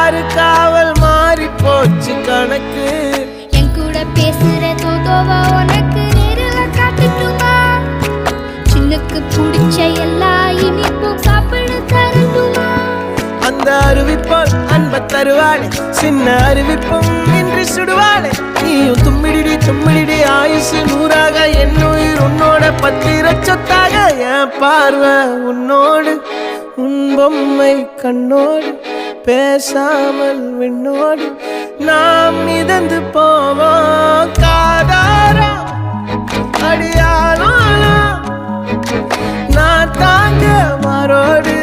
யாரு காவல் மாறி போச்சு கணக்கு. என் கூட பேசுற தோதோவா உனக்கு நேரில காட்டுட்டுமா? சின்னுக்கு பிடிச்ச எல்லா இனிப்பும் சாப்பிட தரட்டுமா? அந்த அறிவிப்போல் அன்ப தருவாளே, சின்ன அறிவிப்பும் இன்று சுடுவாளே. நீயும் தும்மிடி தும்மிடி ஆயுசு நூறாக, என் உயிர் உன்னோட பத்திர சொத்தாக. என் பார்வை உன்னோடு, உன் பொம்மை கண்ணோடு, பேசாமல் விண்ணோடு நாம் மிதந்து போவோம். காதாரா அடியானாலும் நான் தாங்க மாறோடு.